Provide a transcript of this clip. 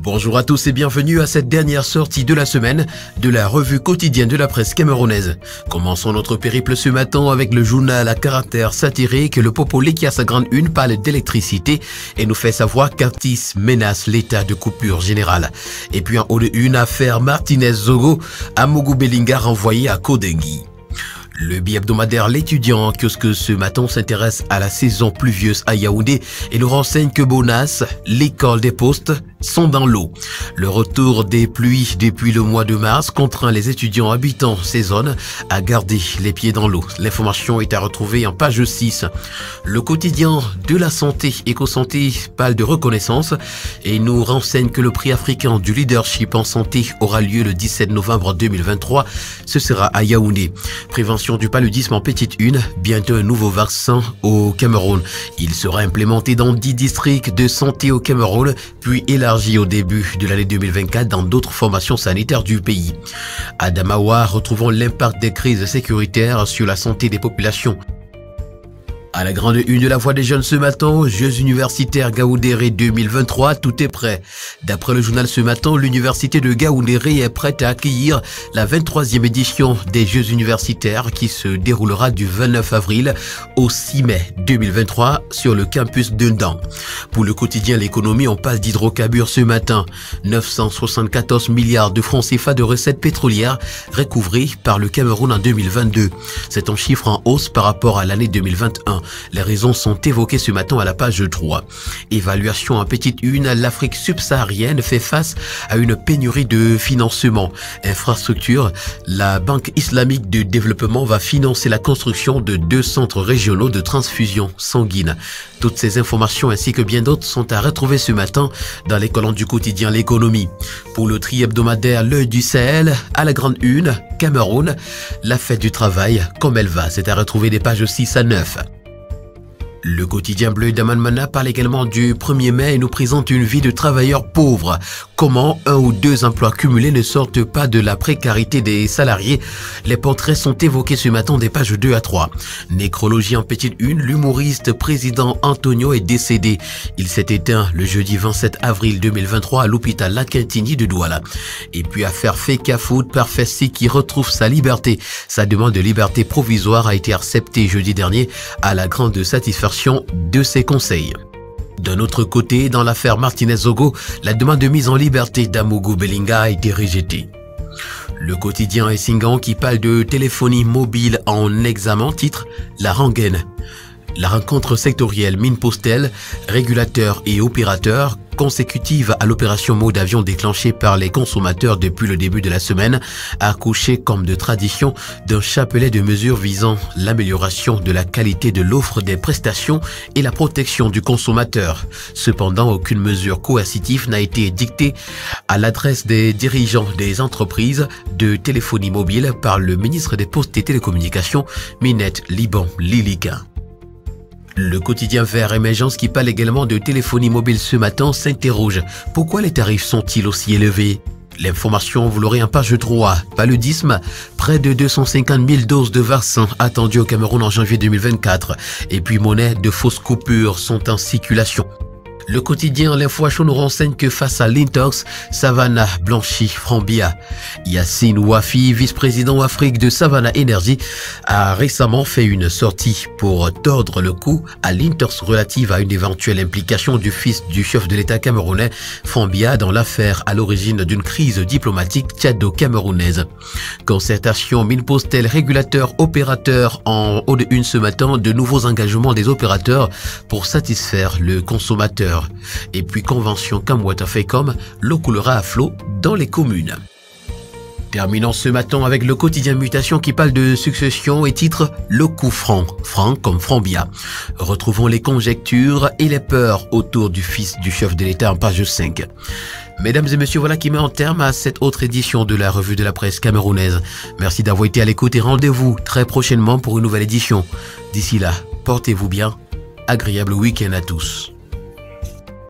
Bonjour à tous et bienvenue à cette dernière sortie de la semaine de la revue quotidienne de la presse camerounaise. Commençons notre périple ce matin avec le journal à caractère satirique. Le Popolé qui à sa grande une parle d'électricité et nous fait savoir qu'Artis menace l'état de coupure générale. Et puis en haut de une affaire Martinez Zogo, Amougou Belinga renvoyé à Kodengui. Le bi-hebdomadaire L'étudiant en kiosque ce matin s'intéresse à la saison pluvieuse à Yaoundé et nous renseigne que Bonas, l'école des postes, sont dans l'eau. Le retour des pluies depuis le mois de mars contraint les étudiants habitant ces zones à garder les pieds dans l'eau. L'information est à retrouver en page 6. Le quotidien de la santé, Éco-Santé, parle de reconnaissance et nous renseigne que le prix africain du leadership en santé aura lieu le 17 novembre 2023. Ce sera à Yaoundé. Prévention du paludisme en petite une, bientôt un nouveau vaccin au Cameroun. Il sera implémenté dans 10 districts de santé au Cameroun, puis élargi au début de l'année 2024 dans d'autres formations sanitaires du pays. À Damawa, retrouvons l'impact des crises sécuritaires sur la santé des populations. À la grande une de la Voix des jeunes ce matin, Jeux universitaires Gaoundéré 2023, tout est prêt. D'après le journal ce matin, l'université de Gaoundéré est prête à accueillir la 23e édition des Jeux universitaires qui se déroulera du 29 avril au 6 mai 2023 sur le campus de Ndan. Pour le quotidien L'économie, on passe d'hydrocarbures ce matin. 974 milliards de francs CFA de recettes pétrolières recouvrées par le Cameroun en 2022. C'est un chiffre en hausse par rapport à l'année 2021. Les raisons sont évoquées ce matin à la page 3. Évaluation en petite une, l'Afrique subsaharienne fait face à une pénurie de financement. Infrastructure, la Banque islamique de développement va financer la construction de 2 centres régionaux de transfusion sanguine. Toutes ces informations ainsi que bien d'autres sont à retrouver ce matin dans les colonnes du quotidien L'économie. Pour le tri-hebdomadaire L'œil du Sahel, à la grande une, Cameroun, la fête du travail, comme elle va, c'est à retrouver des pages 6 à 9. Le quotidien bleu d'Amanmana parle également du 1er mai et nous présente une vie de travailleur pauvre. Comment 1 ou 2 emplois cumulés ne sortent pas de la précarité des salariés. Les portraits sont évoqués ce matin des pages 2 à 3. Nécrologie en petite une, l'humoriste président Antonio est décédé. Il s'est éteint le jeudi 27 avril 2023 à l'hôpital La Quintigny de Douala. Et puis affaire Feka Food, Perfessi qui retrouve sa liberté. Sa demande de liberté provisoire a été acceptée jeudi dernier à la grande satisfaction de ses conseils. D'un autre côté, dans l'affaire Martinez Zogo, la demande de mise en liberté d'Amougou Belinga a été rejetée. Le quotidien Essingan qui parle de téléphonie mobile en examen titre La rengaine. La rencontre sectorielle mine-postel, régulateurs et opérateurs consécutive à l'opération mode avion déclenchée par les consommateurs depuis le début de la semaine a accouché comme de tradition d'un chapelet de mesures visant l'amélioration de la qualité de l'offre des prestations et la protection du consommateur. Cependant, aucune mesure coercitive n'a été dictée à l'adresse des dirigeants des entreprises de téléphonie mobile par le ministre des Postes et Télécommunications, Minette Liban Lilika. Le quotidien Vert Émergence qui parle également de téléphonie mobile ce matin s'interroge. Pourquoi les tarifs sont-ils aussi élevés? L'information, vous l'aurez en page 3. Paludisme, près de 250 000 doses de vaccins attendues au Cameroun en janvier 2024. Et puis monnaie de fausses coupures sont en circulation. Le quotidien L'Info nous renseigne que face à l'Intox, Savannah Blanchi Frambia. Yassine Ouafi, vice-président Afrique de Savannah Energy, a récemment fait une sortie pour tordre le cou à l'Intox relative à une éventuelle implication du fils du chef de l'État camerounais, Frambia, dans l'affaire à l'origine d'une crise diplomatique tchado-camerounaise. Concertation mine-postel régulateur opérateur en haut de une ce matin, de nouveaux engagements des opérateurs pour satisfaire le consommateur. Et puis convention Camwata Fecom, l'eau coulera à flot dans les communes. Terminons ce matin avec le quotidien Mutation qui parle de succession et titre Le coup franc, franc comme Frambia. Retrouvons les conjectures et les peurs autour du fils du chef de l'État en page 5. Mesdames et messieurs, voilà qui met en terme à cette autre édition de la revue de la presse camerounaise. Merci d'avoir été à l'écoute et rendez-vous très prochainement pour une nouvelle édition. D'ici là, portez-vous bien. Agréable week-end à tous.